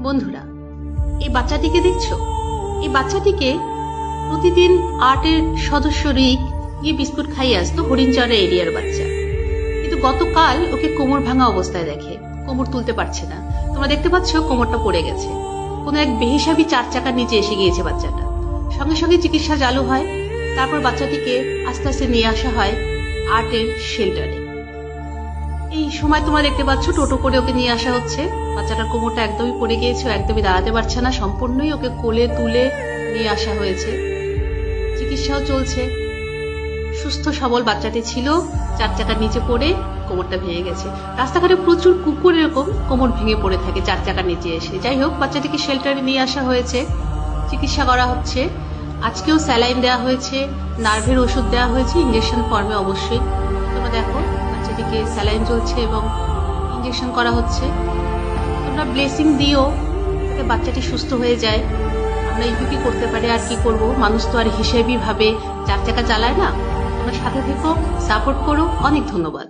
বন্ধুরা, এই বাচ্চাটিকে দেখছো? এই বাচ্চাটিকে প্রতিদিন আর্টের সদস্য রিক গিয়ে বিস্কুট খাইয়ে আসতো হরিণচরের এরিয়ার বাচ্চা। কিন্তু গতকাল ওকে কোমর ভাঙা অবস্থায় দেখে, কোমর তুলতে পারছে না। তোমরা দেখতে পাচ্ছ কোমরটা পড়ে গেছে। কোনো এক বেহিসাবি 4 চাকার নিচে এসে গিয়েছে বাচ্চাটা। সঙ্গে সঙ্গে চিকিৎসা চালু হয়। তারপর বাচ্চাটিকে আস্তে আস্তে নিয়ে আসা হয় আর্টের শেল্টারে। এই সময় তোমরা দেখতে পাচ্ছ টোটো করে ওকে নিয়ে আসা হচ্ছে। বাচ্চাটার কোমরটা একদমই পড়ে গিয়েছে, একদমই দাঁড়াতে পারছে না। সম্পূর্ণই ওকে কোলে তুলে নিয়ে আসা হয়েছে, চিকিৎসাও চলছে। সুস্থ সবল বাচ্চাটি ছিল, 4 চাকার নিচে পড়ে কোমরটা ভেঙে গেছে। রাস্তাঘাটে প্রচুর কুকুর এরকম কোমর ভেঙে পড়ে থাকে 4 চাকার নিচে এসে। যাই হোক, বাচ্চাটিকে শেল্টারে নিয়ে আসা হয়েছে, চিকিৎসা করা হচ্ছে। আজকেও স্যালাইন দেওয়া হয়েছে, নার্ভের ওষুধ দেওয়া হয়েছে, ইঞ্জেকশন ফর্মে অবশ্যই। তোমরা দেখো বাচ্চাটিকে স্যালাইন চলছে এবং ইঞ্জেকশন করা হচ্ছে। তোমরা ব্লেসিং দিও যাতে বাচ্চাটি সুস্থ হয়ে যায়। আমরা এইটুকুই করতে পারি, আর কি করব। মানুষ তো আর হিসেবই ভাবে 4 চাকা চালায় না। তোমরা সাথে থেকো, সাপোর্ট করো। অনেক ধন্যবাদ।